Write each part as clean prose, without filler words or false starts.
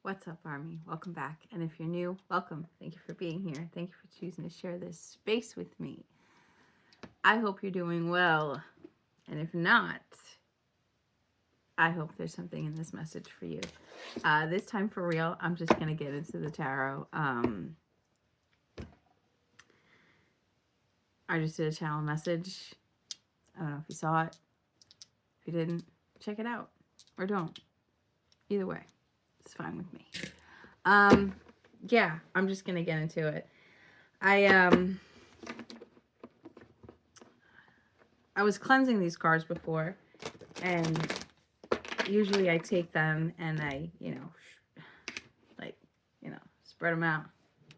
What's up, Army? Welcome back. And if you're new, welcome. Thank you for being here. Thank you for choosing to share this space with me. I hope you're doing well. And if not, I hope there's something in this message for you. This time for real, I'm just going to get into the tarot. I just did a channel message. I don't know if you saw it. If you didn't, check it out. Or don't. Either way, it's fine with me. Yeah, I'm just going to get into it. I was cleansing these cards before, and usually I take them and I, spread them out,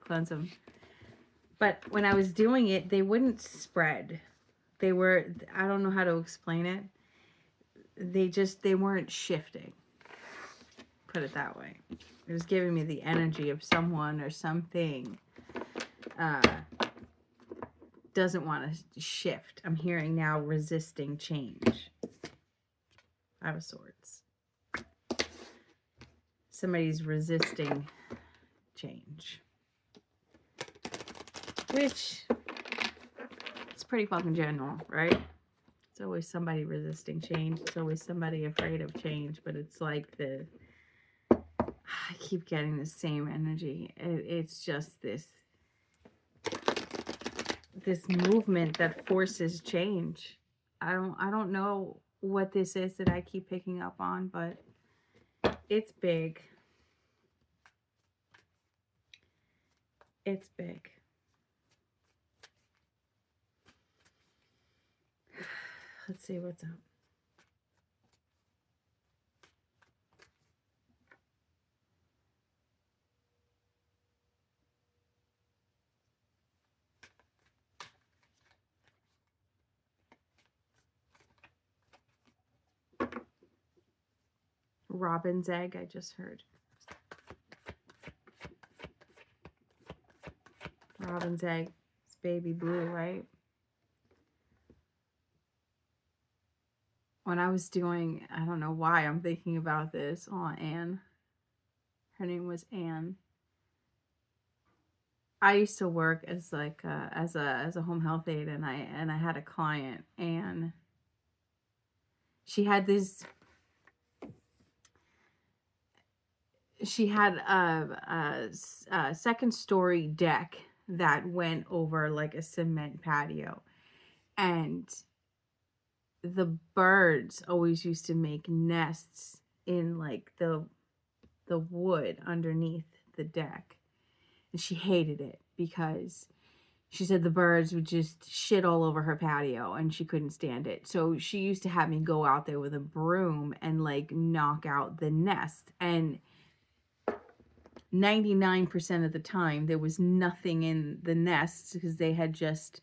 cleanse them. But when I was doing it, they wouldn't spread. They were, I don't know how to explain it. They weren't shifting. Put it that way. It was giving me the energy of someone or something doesn't want to shift. I'm hearing now resisting change. Five of Swords. Somebody's resisting change. Which is pretty fucking general, right? It's always somebody resisting change. It's always somebody afraid of change. But it's like I keep getting the same energy. It's just this movement that forces change. I don't know what this is that I keep picking up on, but it's big. It's big. Let's see what's up. Robin's egg, I just heard. Robin's egg. It's baby blue, right? When I was doing, I don't know why I'm thinking about this. Oh, Anne. Her name was Anne. I used to work as like as a home health aide, and I had a client, and she had this. She had a second story deck that went over like a cement patio, and the birds always used to make nests in like the wood underneath the deck. And she hated it because she said the birds would just shit all over her patio and she couldn't stand it. So she used to have me go out there with a broom and like knock out the nest. And 99% of the time there was nothing in the nests because they had just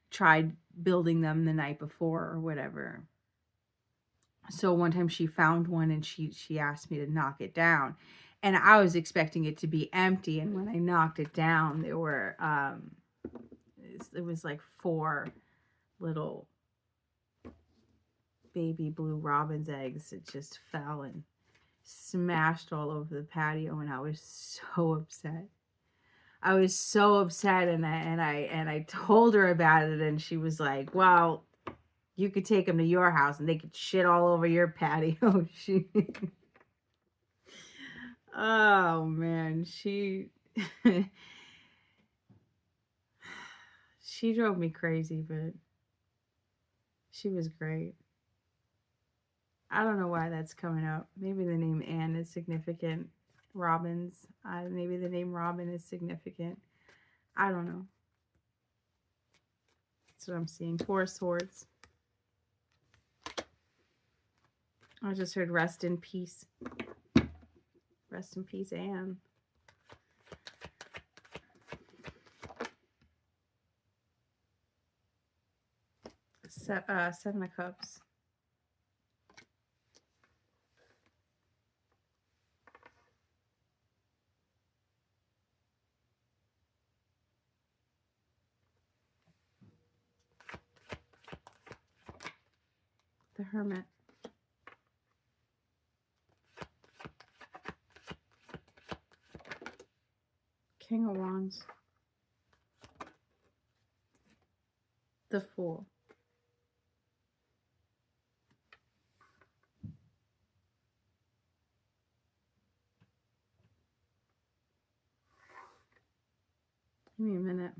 tried building them the night before or whatever. So one time she found one and she asked me to knock it down, and I was expecting it to be empty, and when I knocked it down there were it was like 4 little baby blue robin's eggs that just fell and smashed all over the patio, and I was so upset. I was so upset, and I told her about it, and she was like, "Well, you could take them to your house and they could shit all over your patio." Oh man, she drove me crazy, but she was great. I don't know why that's coming up. Maybe the name Anne is significant. Robin's. Maybe the name Robin is significant. I don't know. That's what I'm seeing. 4 swords. I just heard rest in peace. Rest in peace, Anne. Seven of Cups. The Hermit. King of Wands. The Fool. Give me a minute.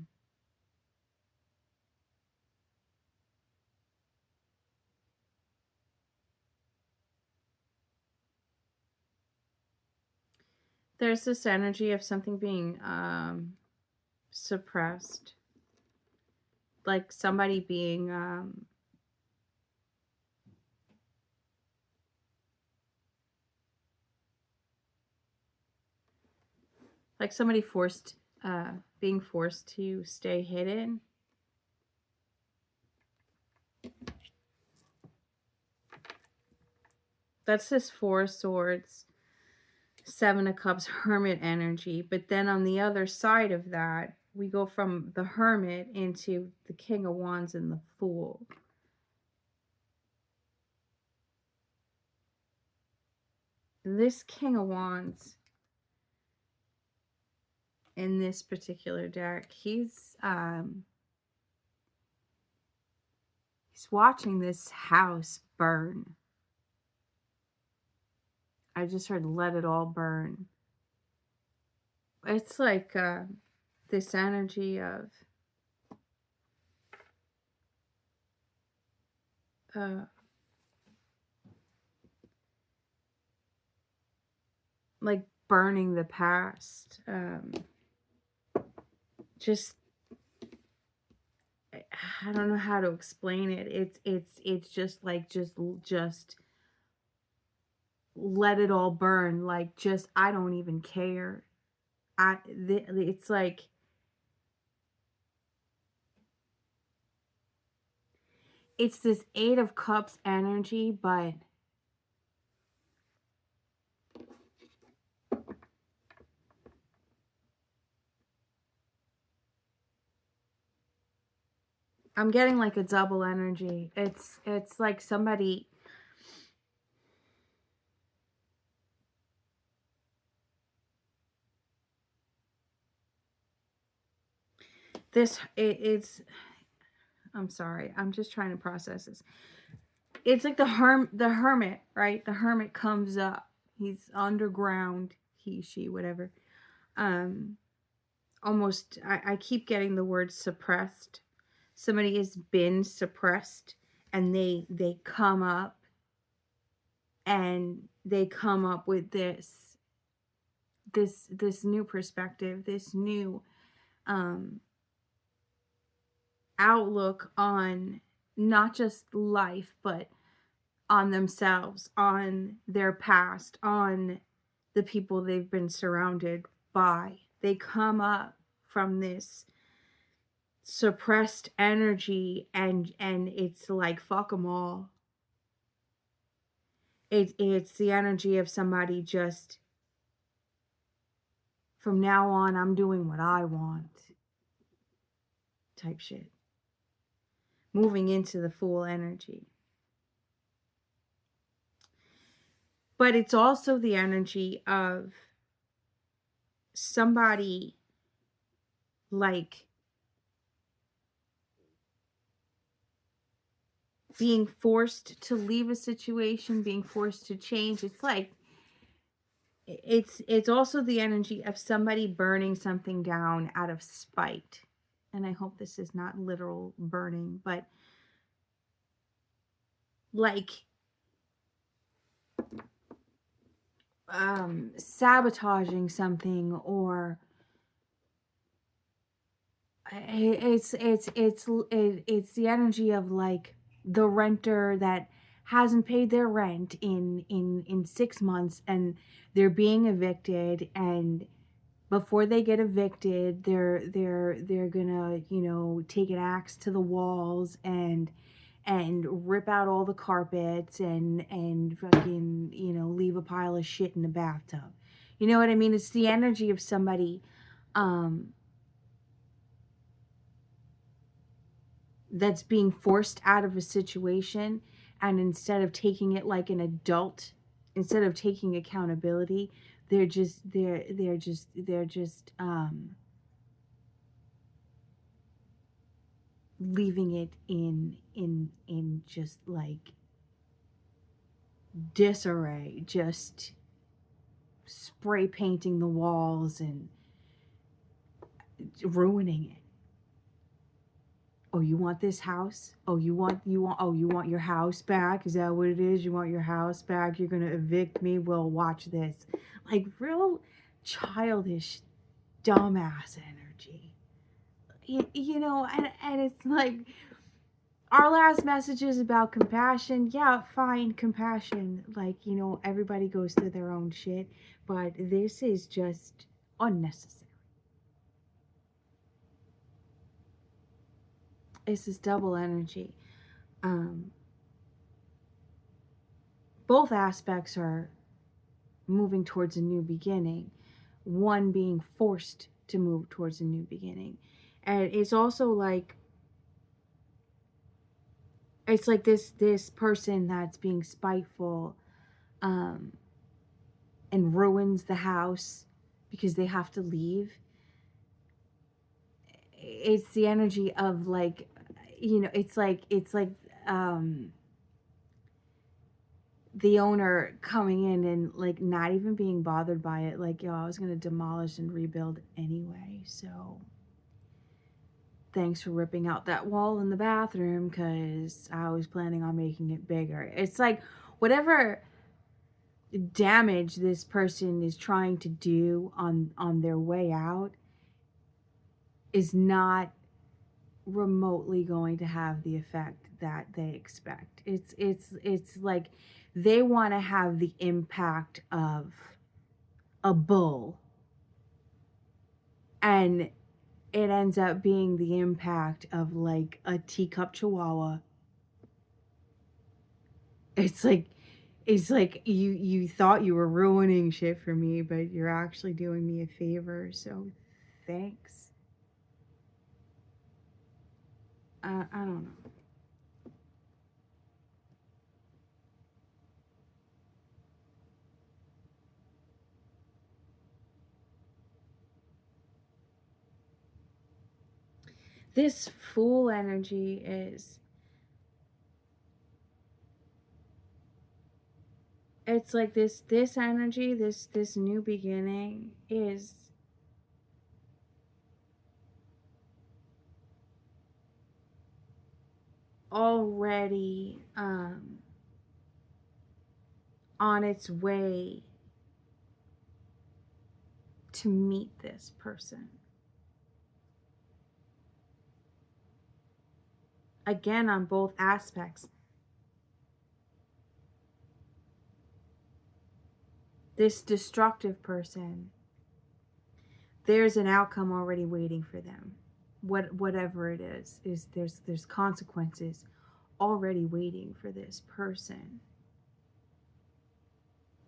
There's this energy of something being suppressed. Like somebody being like somebody being forced to stay hidden. That's this Four of Swords, Seven of Cups, Hermit energy. But then on the other side of that, we go from the Hermit into the King of Wands and the Fool. This King of Wands in this particular deck, he's watching this house burn. I just heard let it all burn. It's like this energy of like burning the past. Just I don't know how to explain it. It's just like just let it all burn. Like just I don't even care. It's like it's this Eight of Cups energy, but I'm getting like a double energy. It's like somebody it's I'm sorry. I'm just trying to process this. It's like the hermit, right? The hermit comes up. He's underground, he, she, whatever. Almost I keep getting the word suppressed. Somebody has been suppressed and they come up and they come up with this new perspective, this new outlook on not just life, but on themselves, on their past, on the people they've been surrounded by. They come up from this suppressed energy and it's like fuck them all. It's the energy of somebody just from now on I'm doing what I want type shit. Moving into the Fool energy. But it's also the energy of somebody like being forced to leave a situation, being forced to change. It's like it's also the energy of somebody burning something down out of spite. And I hope this is not literal burning, but like sabotaging something, or it's the energy of like the renter that hasn't paid their rent in 6 months and they're being evicted, and before they get evicted they're gonna take an axe to the walls and rip out all the carpets and fucking leave a pile of shit in the bathtub. You know what I mean? It's the energy of somebody that's being forced out of a situation, and instead of taking it like an adult, instead of taking accountability, they're just leaving it in just like disarray, just spray painting the walls and ruining it. Oh, you want this house? Oh, you want your house back? Is that what it is? You want your house back? You're going to evict me? Well, watch this. Like real childish dumbass energy. And it's like our last message is about compassion. Yeah, fine, compassion. Like, everybody goes through their own shit, but this is just unnecessary. It's this double energy. Um, both aspects are moving towards a new beginning, one being forced to move towards a new beginning. And it's also like this person that's being spiteful um and ruins the house because they have to leave. It's the energy of like, it's like the owner coming in and like not even being bothered by it, like, I was going to demolish and rebuild anyway, so thanks for ripping out that wall in the bathroom because I was planning on making it bigger. It's like whatever damage this person is trying to do on their way out is not remotely going to have the effect that they expect. It's like they want to have the impact of a bull, and it ends up being the impact of like a teacup chihuahua. It's like you thought you were ruining shit for me, but you're actually doing me a favor, so thanks. I don't know. This fool energy is, it's like this energy, this new beginning is already on its way to meet this person. Again, on both aspects. This destructive person, there's an outcome already waiting for them. Whatever it is there's consequences already waiting for this person.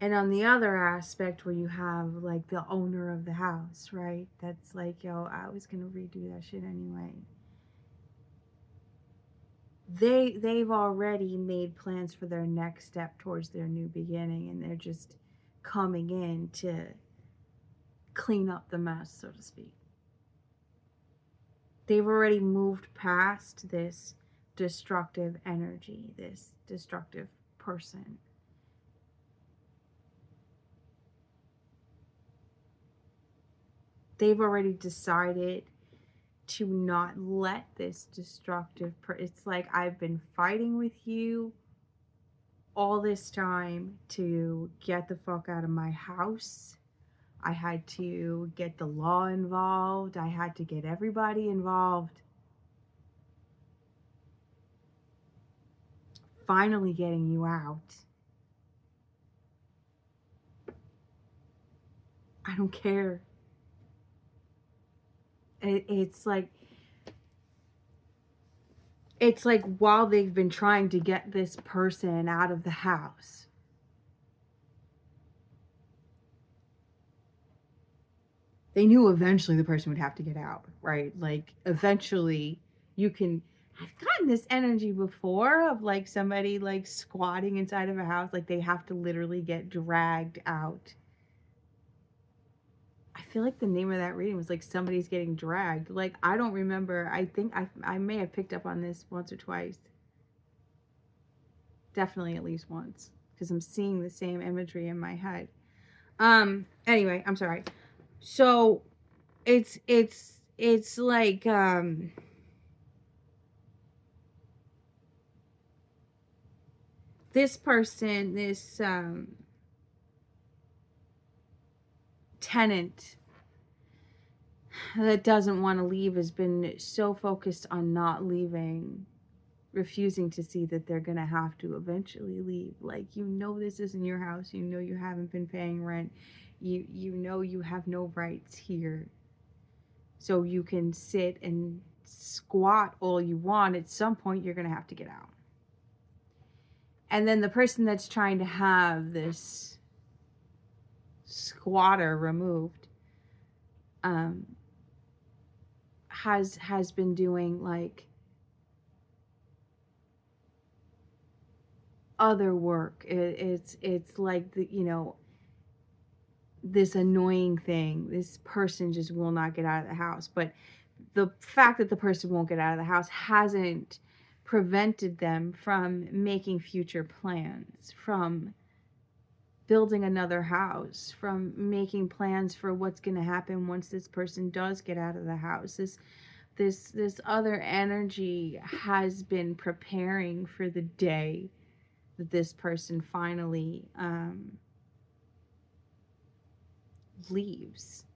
And on the other aspect, where you have like the owner of the house, right? That's like, I was gonna redo that shit anyway. They've already made plans for their next step towards their new beginning, and they're just coming in to clean up the mess, so to speak. They've already moved past this destructive energy, this destructive person. They've already decided to not let this destructive it's like, I've been fighting with you all this time to get the fuck out of my house. I had to get the law involved. I had to get everybody involved. Finally getting you out. I don't care. It's like while they've been trying to get this person out of the house, they knew eventually the person would have to get out, right? Like eventually I've gotten this energy before of like somebody like squatting inside of a house, like they have to literally get dragged out. feel like the name of that reading was like somebody's getting dragged. Like, I don't remember. I think I may have picked up on this once or twice. Definitely at least once, because I'm seeing the same imagery in my head. Anyway, I'm sorry. So it's like this person, this Tennant that doesn't want to leave has been so focused on not leaving, refusing to see that they're gonna have to eventually leave. Like, you know, this isn't your house. You know, you haven't been paying rent. You know you have no rights here. So you can sit and squat all you want. At some point, you're gonna have to get out. And then the person that's trying to have this squatter removed um, has been doing like other work. It's like the, you know, this annoying thing. This person just will not get out of the house. But the fact that the person won't get out of the house hasn't prevented them from making future plans, from building another house, from making plans for what's going to happen once this person does get out of the house. This other energy has been preparing for the day that this person finally leaves.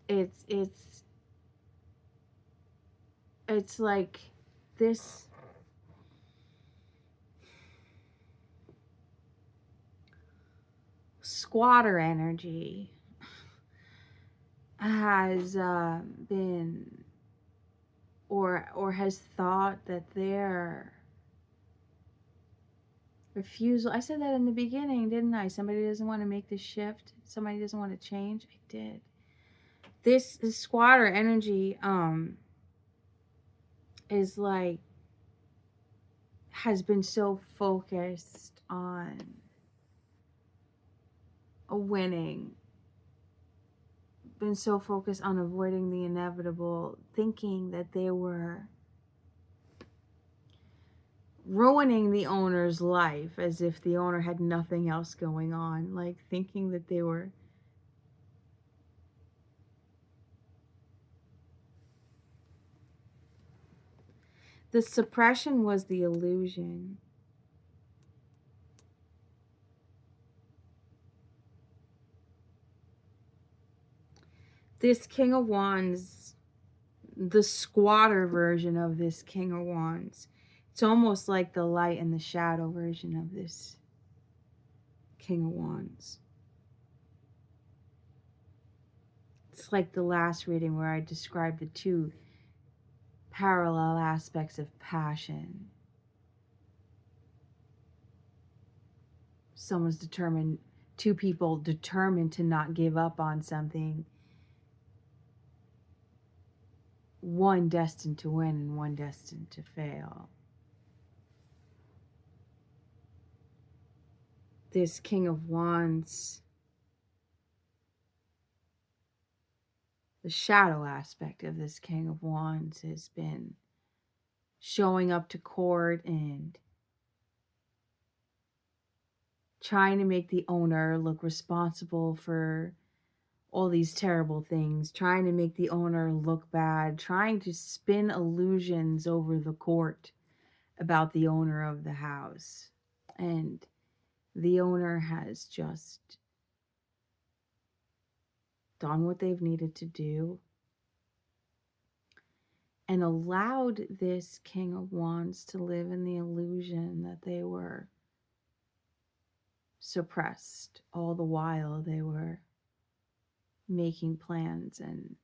It's it's like this squatter energy has been or has thought that their refusal, I said that in the beginning, didn't I? Somebody doesn't want to make the shift, somebody doesn't want to change. I did. This squatter energy is like, has been so focused on winning, been so focused on avoiding the inevitable, thinking that they were ruining the owner's life as if the owner had nothing else going on, like thinking that they were the suppression was the illusion. This King of Wands, the squatter version of this King of Wands, it's almost like the light and the shadow version of this King of Wands. It's like the last reading where I described the two parallel aspects of passion. Someone's determined, two people determined to not give up on something. One destined to win and one destined to fail. This King of Wands, the shadow aspect of this King of Wands has been showing up to court and trying to make the owner look responsible for all these terrible things, trying to make the owner look bad, trying to spin illusions over the court about the owner of the house. And the owner has just done what they've needed to do and allowed this King of Wands to live in the illusion that they were suppressed all the while they were making plans and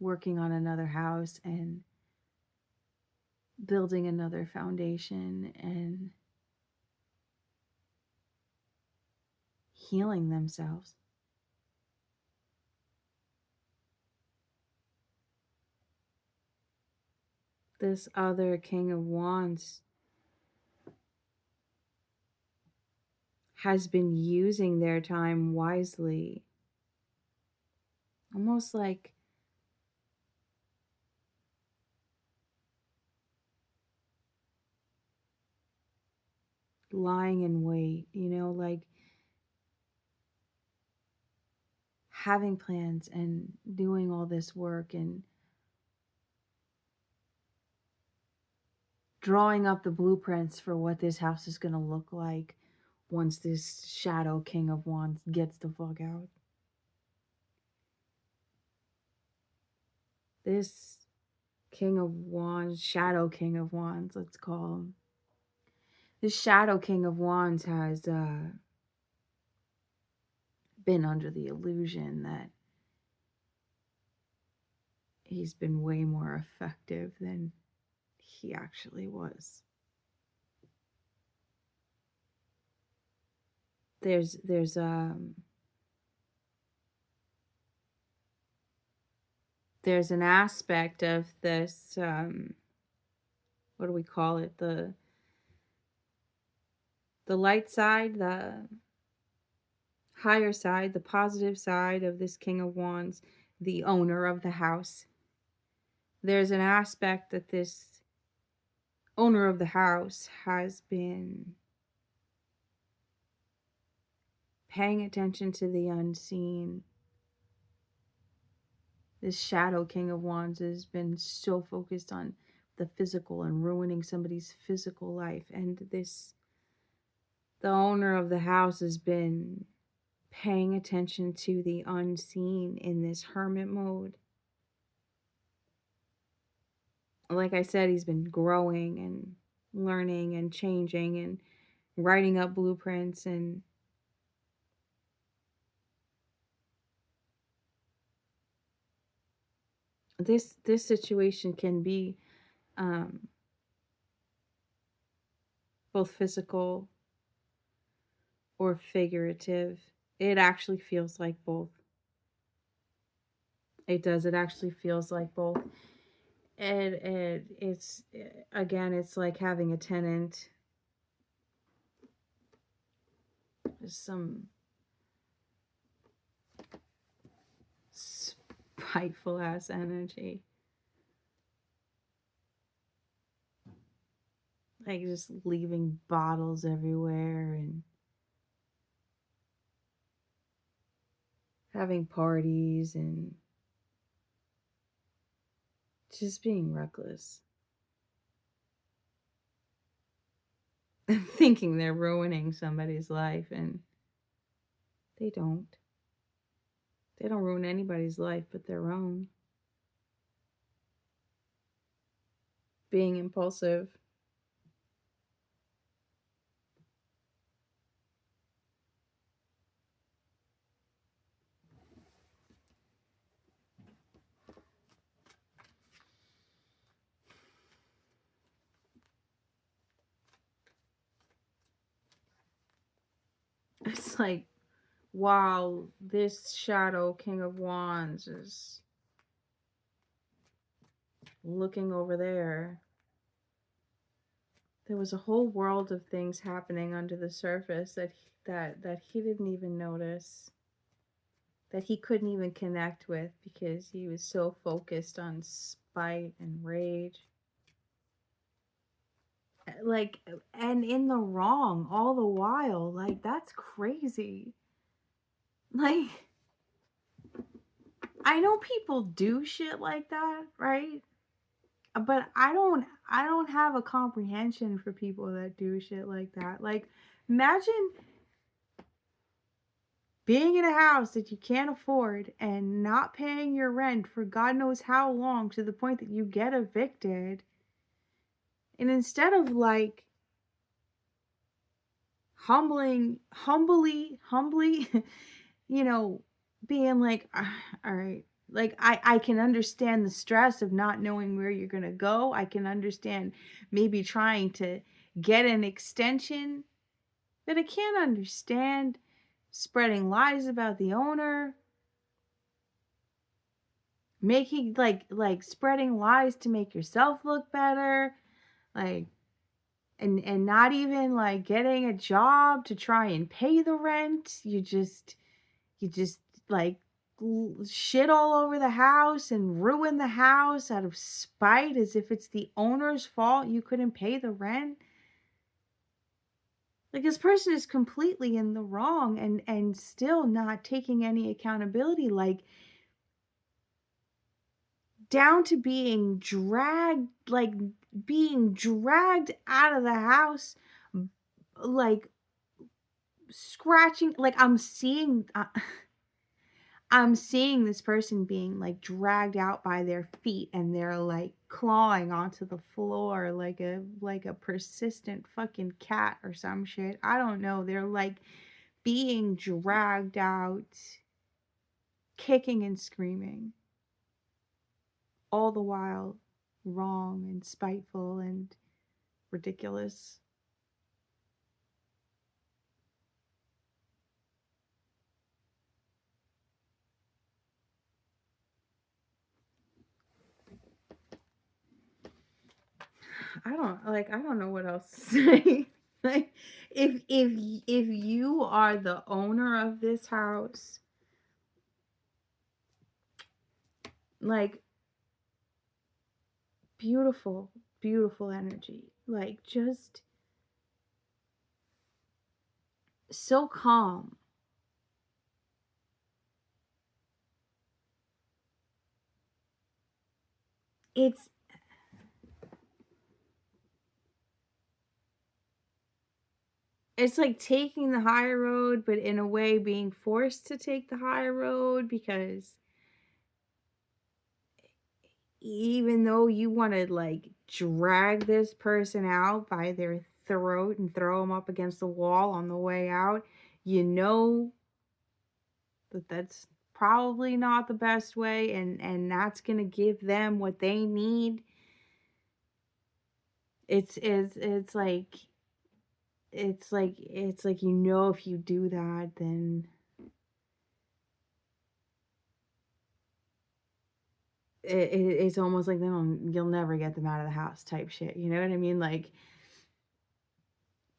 working on another house and building another foundation and healing themselves. This other King of Wands has been using their time wisely. Almost like lying in wait, like having plans and doing all this work and drawing up the blueprints for what this house is going to look like once this Shadow King of Wands gets the fuck out. This King of Wands, Shadow King of Wands, let's call him. This Shadow King of Wands has been under the illusion that he's been way more effective than he actually was. There's an aspect of this, what do we call it? The light side, the higher side, the positive side of this King of Wands, the owner of the house. There's an aspect that this owner of the house has been paying attention to the unseen. This Shadow King of Wands has been so focused on the physical and ruining somebody's physical life. And the owner of the house has been paying attention to the unseen in this hermit mode. Like I said, he's been growing and learning and changing and writing up blueprints, and this situation can be both physical or figurative. It actually feels like both. It does. It actually feels like both. And it's, again, it's like having a tenant. There's some spiteful ass energy. Like just leaving bottles everywhere and having parties and just being reckless. Thinking they're ruining somebody's life, and they don't. They don't ruin anybody's life but their own. Being impulsive. It's like, while this Shadow King of Wands is looking over there, there was a whole world of things happening under the surface that he didn't even notice, that he couldn't even connect with because he was so focused on spite and rage. Like, and in the wrong all the while. Like, that's crazy. Like, I know people do shit like that, right? But I don't have a comprehension for people that do shit like that. Like, imagine being in a house that you can't afford and not paying your rent for God knows how long, to the point that you get evicted. And instead of like humbly, being like, all right, like I can understand the stress of not knowing where you're going to go. I can understand maybe trying to get an extension, but I can't understand spreading lies about the owner, making like spreading lies to make yourself look better. Like, and not even like getting a job to try and pay the rent. You just like shit all over the house and ruin the house out of spite, as if it's the owner's fault you couldn't pay the rent. Like, this person is completely in the wrong and still not taking any accountability, like down to being dragged out of the house, like scratching, like I'm seeing this person being like dragged out by their feet, and they're like clawing onto the floor like a persistent fucking cat or some shit. I don't know. They're like being dragged out, kicking and screaming, all the while wrong and spiteful and ridiculous. I don't know what else to say. Like, if you are the owner of this house, like, beautiful, beautiful energy. Like, just so calm. It's it's like taking the high road, but in a way being forced to take the high road, because even though you want to like drag this person out by their throat and throw them up against the wall on the way out, you know that that's probably not the best way, and that's going to give them what they need. It's like you know, if you do that, then it's almost like you'll never get them out of the house type shit. You know what I mean? Like,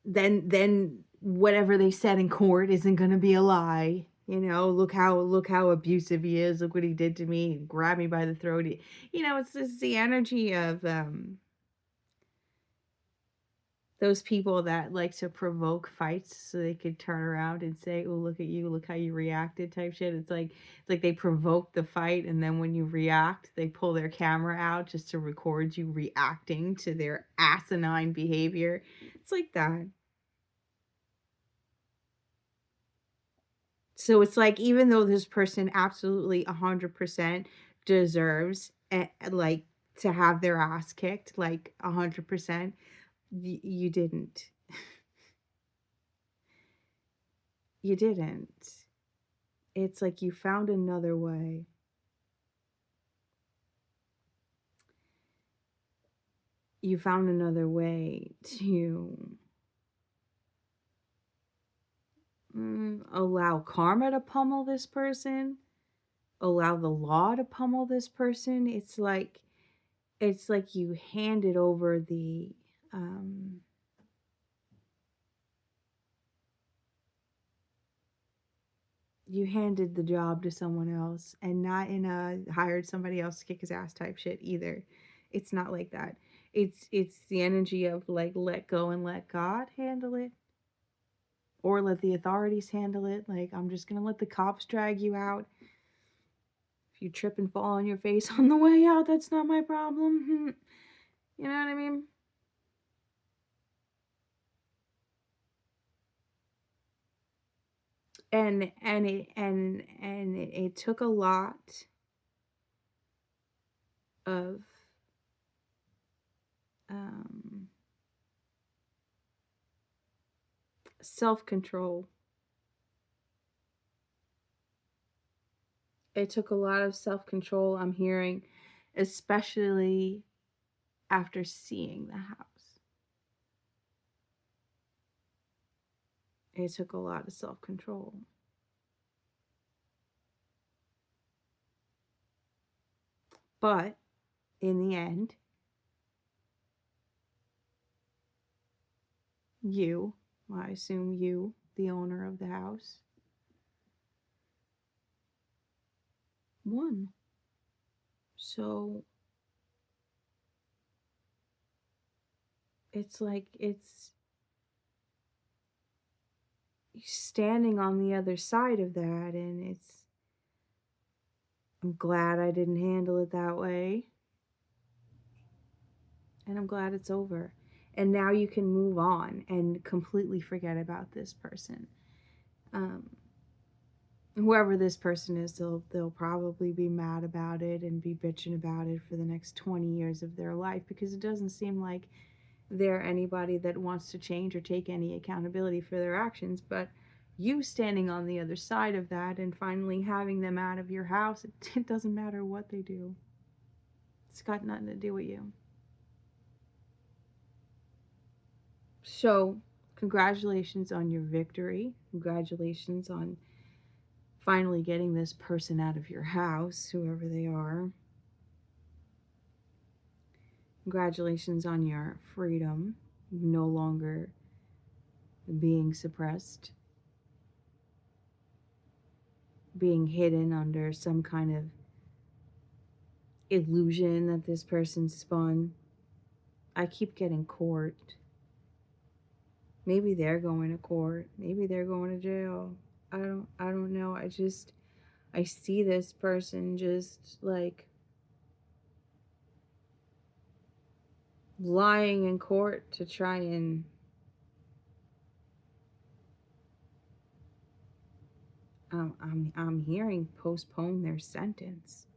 then whatever they said in court isn't gonna be a lie. You know, look how abusive he is. Look what he did to me. Grab me by the throat. You know, it's just the energy of those people that like to provoke fights so they could turn around and say, "Oh, look at you, look how you reacted," type shit. It's like they provoke the fight, and then when you react, they pull their camera out just to record you reacting to their asinine behavior. It's like that. So it's like, even though this person absolutely 100% deserves like to have their ass kicked, like 100%, you didn't. You didn't. It's like you found another way. You found another way to allow karma to pummel this person, allow the law to pummel this person. It's like you handed over um you handed the job to someone else, and not in a hired somebody else to kick his ass type shit either. It's not like that. It's the energy of like, let go and let God handle it, or let the authorities handle it. Like, I'm just gonna let the cops drag you out. If you trip and fall on your face on the way out, that's not my problem. You know what I mean? And it took a lot of um self-control. It took a lot of self-control, I'm hearing, especially after seeing the house. It took a lot of self-control. But in the end, You, I assume you, the owner of the house, won. So it's like it's standing on the other side of that, and I'm glad I didn't handle it that way, and I'm glad it's over. And now you can move on and completely forget about this person. Um, Whoever this person is, they'll probably be mad about it and be bitching about it for the next 20 years of their life, because it doesn't seem like they're anybody that wants to change or take any accountability for their actions. But you standing on the other side of that and finally having them out of your house, it doesn't matter what they do. It's got nothing to do with you. So, congratulations on your victory. Congratulations on finally getting this person out of your house, whoever they are. Congratulations on your freedom, no longer being suppressed, being hidden under some kind of illusion that this person spun. I keep getting court. Maybe they're going to court. Maybe they're going to jail. I don't know. I see this person just like lying in court to try and I'm hearing postpone their sentence.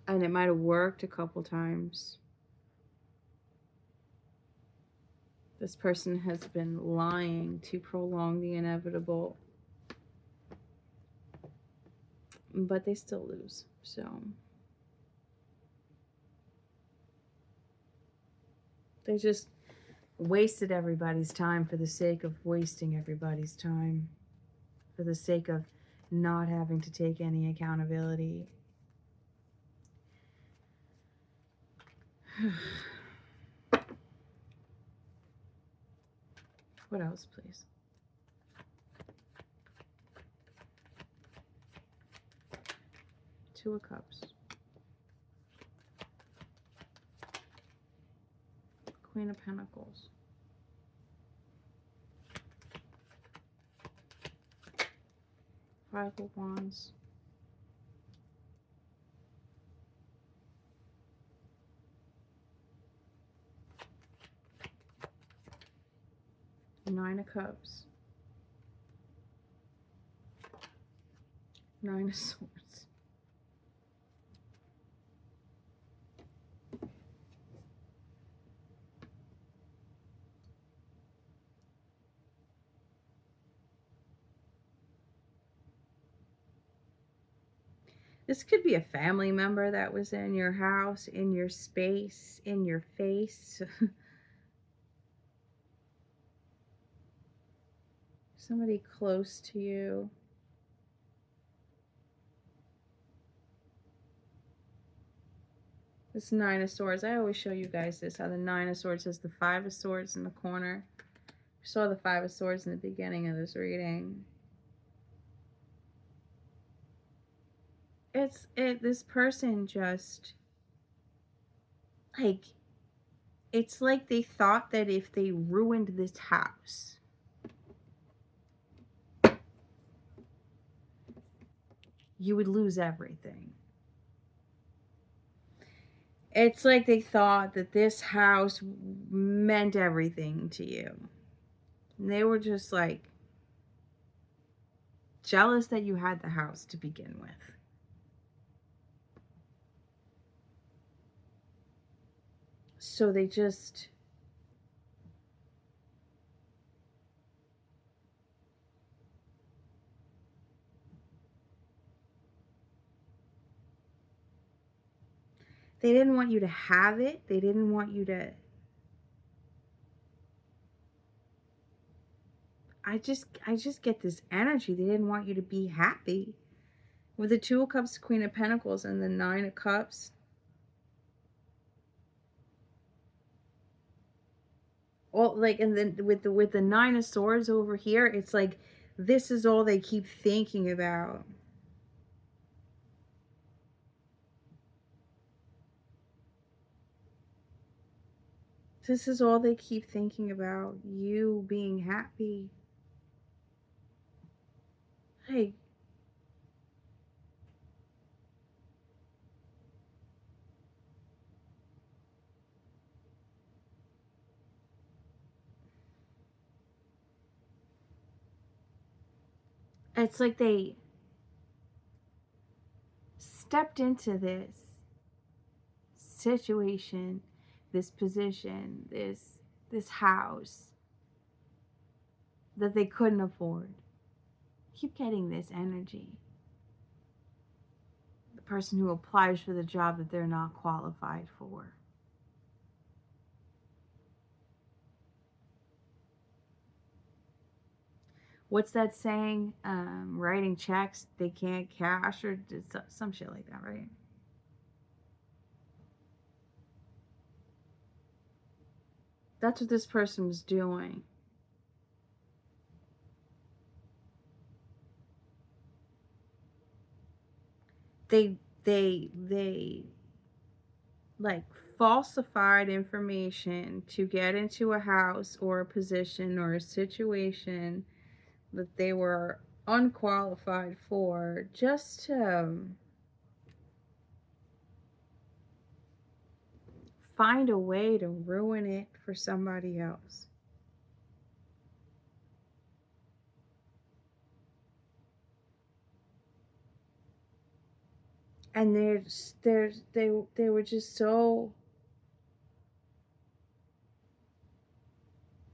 And it might have worked a couple times. This person has been lying to prolong the inevitable, but they still lose. So they just wasted everybody's time for the sake of wasting everybody's time, for the sake of not having to take any accountability. What else, please? Two of Cups. Queen of Pentacles. Five of Wands. Nine of Cups. Nine of Swords. This could be a family member that was in your house, in your space, in your face. Somebody close to you. This Nine of Swords. I always show you guys this, how the Nine of Swords has the Five of Swords in the corner. We saw the Five of Swords in the beginning of this reading. This person just, like, it's like they thought that if they ruined this house, you would lose everything. It's like they thought that this house meant everything to you. And they were just like jealous that you had the house to begin with. So they just, they didn't want you to have it. They didn't want you to, I just get this energy. They didn't want you to be happy. With the Two of Cups, Queen of Pentacles, and the Nine of Cups. All like, and then with the Nine of Swords over here, it's like this is all they keep thinking about. This is all they keep thinking about, you being happy. Like, it's like they stepped into this situation, this position, this house that they couldn't afford. Keep getting this energy. The person who applies for the job that they're not qualified for. What's that saying? Writing checks they can't cash, or some shit like that, right? That's what this person was doing. They like falsified information to get into a house or a position or a situation that they were unqualified for, just to find a way to ruin it for somebody else. And they were just so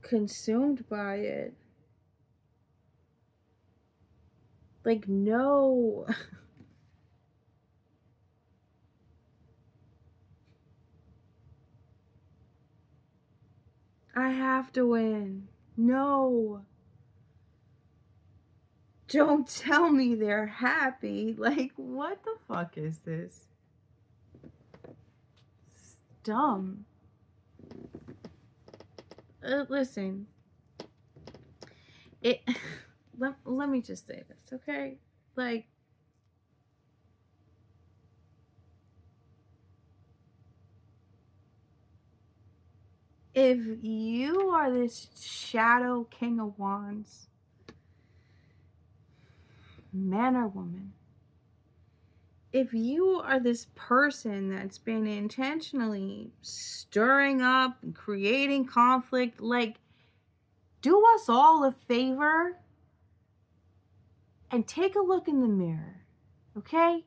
consumed by it. Like, no. I have to win. No. Don't tell me they're happy. Like, what the fuck is this? It's dumb. Listen. It let me just say this, okay? Like, if you are this shadow King of Wands, man or woman, if you are this person that's been intentionally stirring up and creating conflict, like, do us all a favor and take a look in the mirror, okay?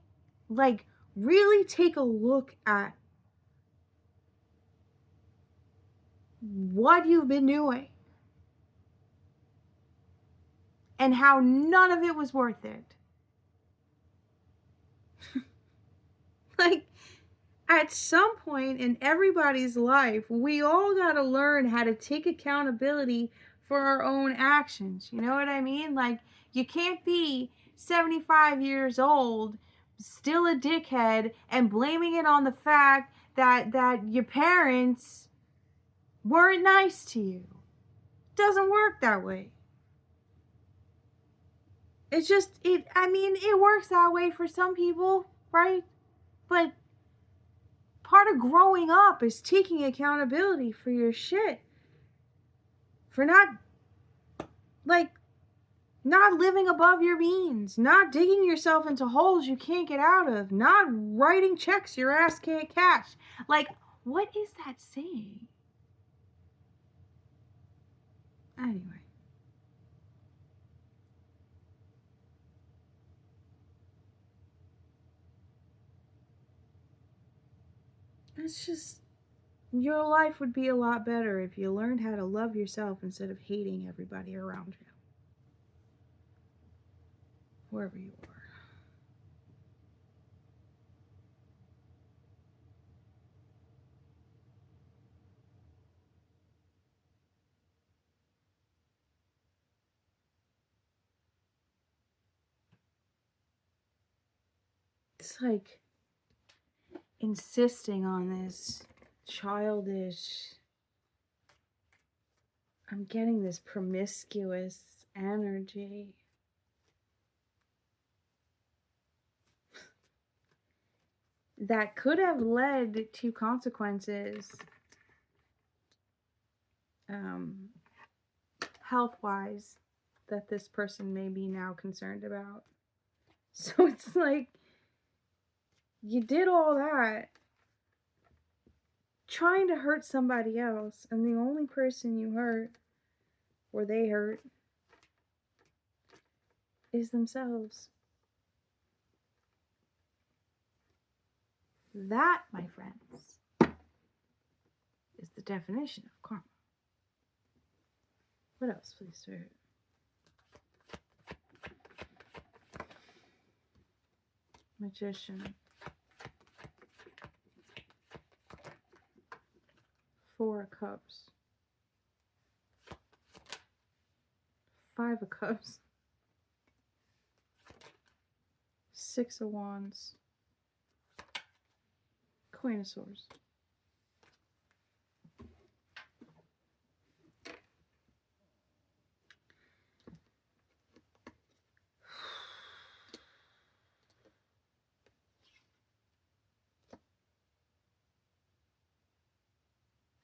Like, really take a look at what you've been doing and how none of it was worth it. Like, at some point in everybody's life, we all got to learn how to take accountability for our own actions. You know what I mean? Like, you can't be 75 years old, still a dickhead, and blaming it on the fact that your parents weren't nice to you. It doesn't work that way. It's just, it works that way for some people, right? But part of growing up is taking accountability for your shit. For not living above your means, not digging yourself into holes you can't get out of, not writing checks your ass can't cash. Like, what is that saying? Anyway. It's just, your life would be a lot better if you learned how to love yourself instead of hating everybody around you. Wherever you are. it's like insisting on this childish, I'm getting this promiscuous energy. That could have led to consequences, health-wise, that this person may be now concerned about. So it's like, you did all that trying to hurt somebody else, and the only person you hurt, or they hurt, is themselves. That, my friends, is the definition of karma. What else, please, sir? Magician. 4 of Cups. 5 of Cups. 6 of Wands. Queen of Swords.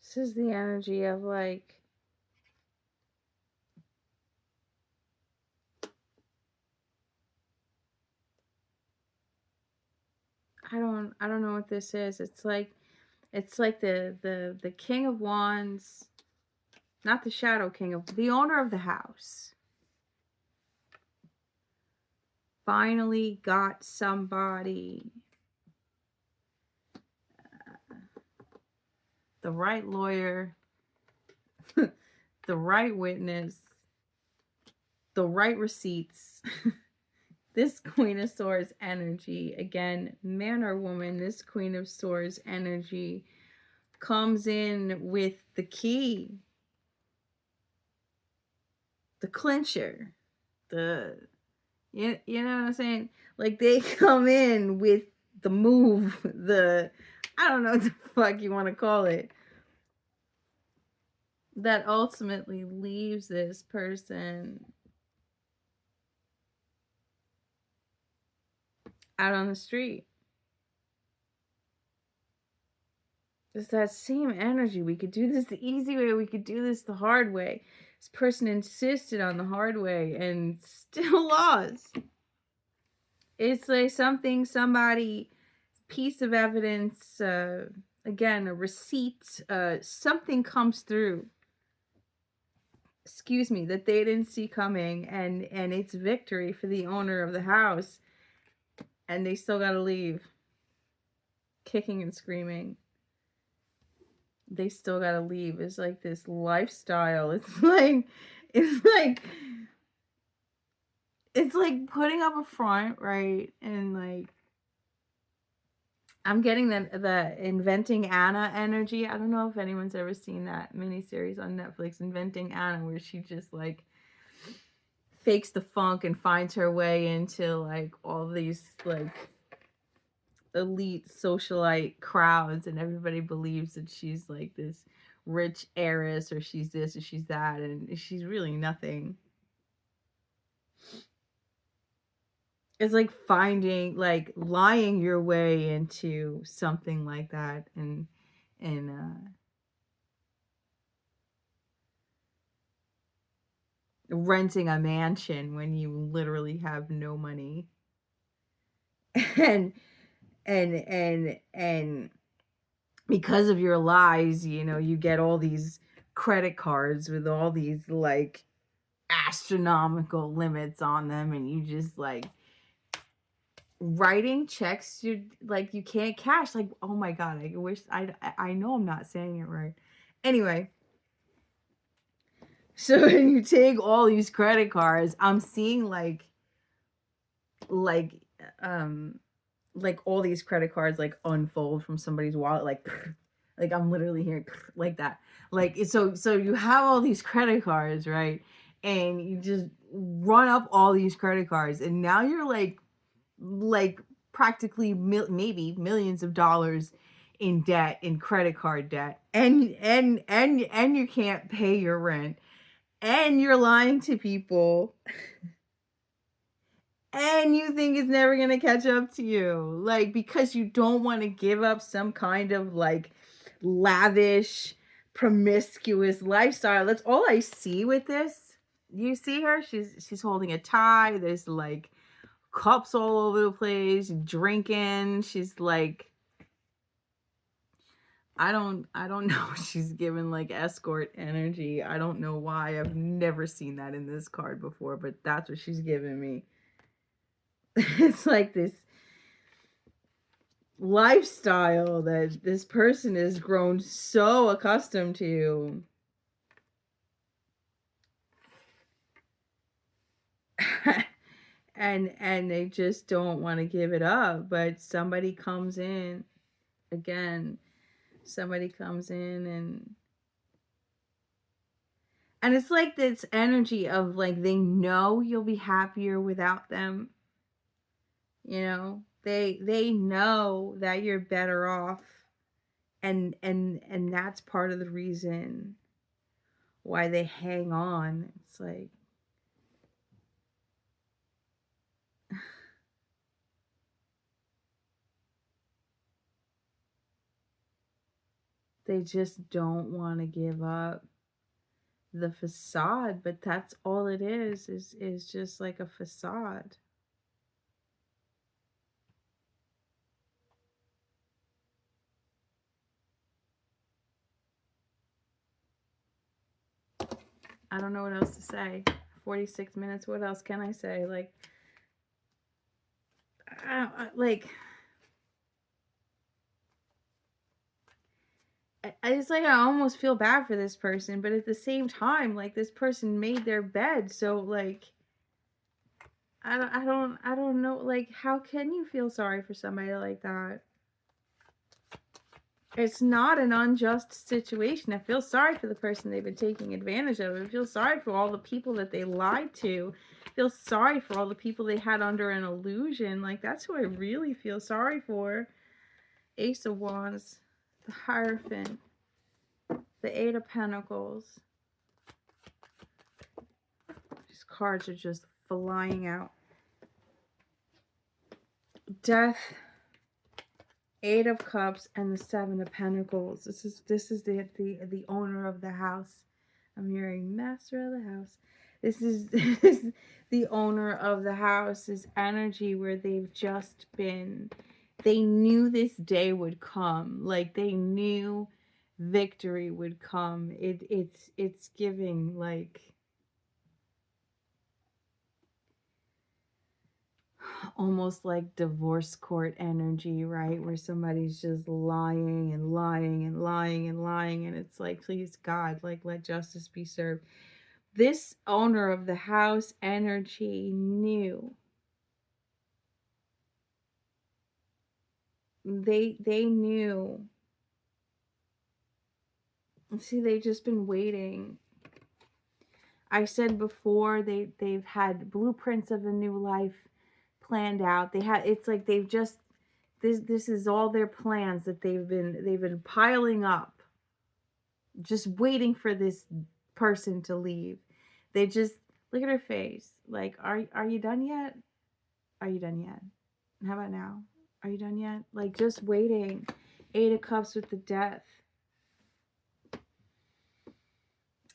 This is the energy of like, I don't know what this is. It's like the King of Wands, not the Shadow King, of the owner of the house. Finally got somebody, the right lawyer, the right witness, the right receipts. This Queen of Swords energy, again, man or woman, this Queen of Swords energy comes in with the key, the clincher, you know what I'm saying? Like, they come in with the move, I don't know what the fuck you want to call it, that ultimately leaves this person out on the street. It's that same energy. We could do this the easy way. We could do this the hard way. This person insisted on the hard way and still lost. It's like somebody, piece of evidence, again, a receipt, something comes through, excuse me, that they didn't see coming, and it's victory for the owner of the house, and they still gotta leave, kicking and screaming. They still gotta leave. It's like this lifestyle. It's like putting up a front, right? And like, I'm getting the Inventing Anna energy. I don't know if anyone's ever seen that miniseries on Netflix, Inventing Anna, where she just like fakes the funk and finds her way into like all these like elite socialite crowds, and everybody believes that she's like this rich heiress, or she's this or she's that, and she's really nothing. It's like finding, like, lying your way into something like that, and renting a mansion when you literally have no money. And because of your lies, you know, you get all these credit cards with all these like astronomical limits on them, and you just like writing checks you like you can't cash. Like, oh my god, I wish I know I'm not saying it right. Anyway, so when you take all these credit cards, I'm seeing like all these credit cards like unfold from somebody's wallet, like I'm literally hearing like that. Like, so you have all these credit cards, right? And you just run up all these credit cards, and now you're like practically maybe millions of dollars in debt, in credit card debt, and you can't pay your rent, and you're lying to people, and you think it's never going to catch up to you, like, because you don't want to give up some kind of like lavish promiscuous lifestyle. That's all I see with this. You see her, she's holding a tie, there's like cups all over the place, drinking. She's like, I don't know. She's given like escort energy. I don't know why. I've never seen that in this card before, but that's what she's giving me. It's like this lifestyle that this person has grown so accustomed to. And they just don't want to give it up, but somebody comes in again. Somebody comes in and it's like this energy of like they know you'll be happier without them. You know, they know that you're better off, and that's part of the reason why they hang on. It's like they just don't want to give up the facade, but that's all it is just like a facade. I don't know what else to say. 46 minutes, what else can I say? Like like it's like I almost feel bad for this person, but at the same time, like this person made their bed, so like I don't know, like how can you feel sorry for somebody like that? It's not an unjust situation. I feel sorry for the person they've been taking advantage of. I feel sorry for all the people that they lied to. I feel sorry for all the people they had under an illusion. Like that's who I really feel sorry for. Ace of Wands, the Hierophant, the Eight of Pentacles. These cards are just flying out. Death, Eight of Cups, and the Seven of Pentacles. This is the owner of the house. I'm hearing master of the house. This is the owner of the house's energy, where they've just been, they knew this day would come. Like they knew victory would come. It's giving like almost like divorce court energy, right? Where somebody's just lying and lying and lying and lying, and it's like, please God, like let justice be served. This owner of the house energy knew. They knew. See, they've just been waiting. I said before, they've had blueprints of a new life planned out. They had, it's like they've just, this is all their plans that they've been piling up, just waiting for this person to leave. They just look at her face, like, are you done yet? Are you done yet? How about now? Are you done yet? Like just waiting. Eight of Cups with the Death.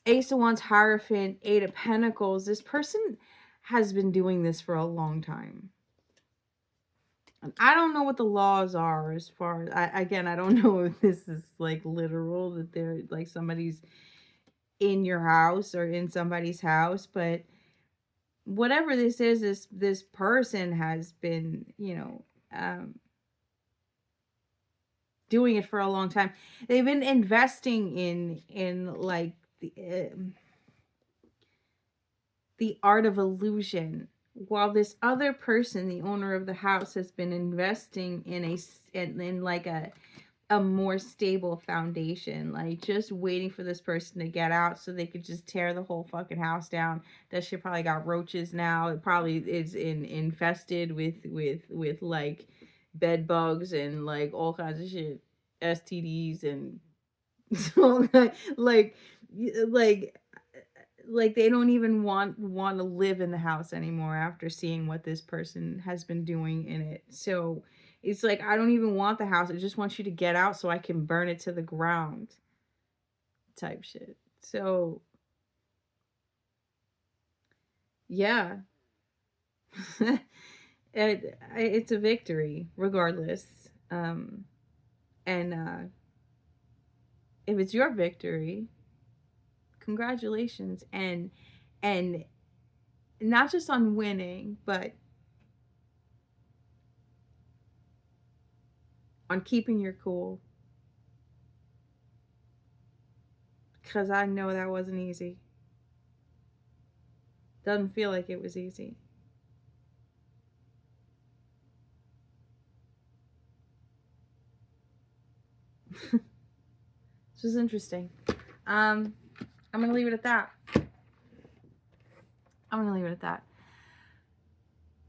Ace of Wands, Hierophant, Eight of Pentacles. This person has been doing this for a long time. And I don't know what the laws are as far as, again, I don't know if this is like literal, that they're like somebody's in your house or in somebody's house, but whatever this is, this person has been, you know, doing it for a long time. They've been investing in like the art of illusion, while this other person, the owner of the house, has been investing in like a more stable foundation, like just waiting for this person to get out so they could just tear the whole fucking house down. That shit probably got roaches now. It probably is infested with like bed bugs and like all kinds of shit, STDs and so like like like they don't even want to live in the house anymore after seeing what this person has been doing in it. So it's like I don't even want the house. I just want you to get out so I can burn it to the ground type shit. So yeah. It's a victory regardless. And if it's your victory, congratulations. And not just on winning, but on keeping your cool, because I know that wasn't easy. Doesn't feel like it was easy. This was interesting. I'm gonna leave it at that. I'm gonna leave it at that.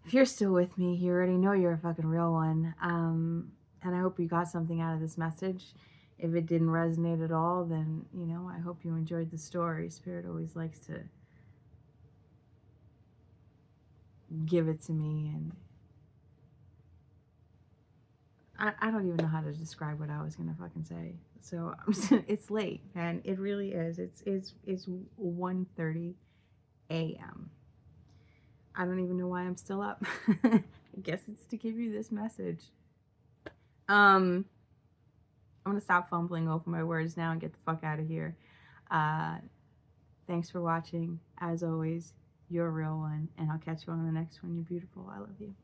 If you're still with me, you already know you're a fucking real one. And I hope you got something out of this message. If it didn't resonate at all, then, you know, I hope you enjoyed the story. Spirit always likes to give it to me. And I don't even know how to describe what I was going to fucking say. So it's late, and it really is. It's 1:30 a.m. I don't even know why I'm still up. I guess it's to give you this message. I'm gonna stop fumbling over my words now and get the fuck out of here. Uh, thanks for watching. As always, you're a real one, and I'll catch you on the next one. You're beautiful. I love you.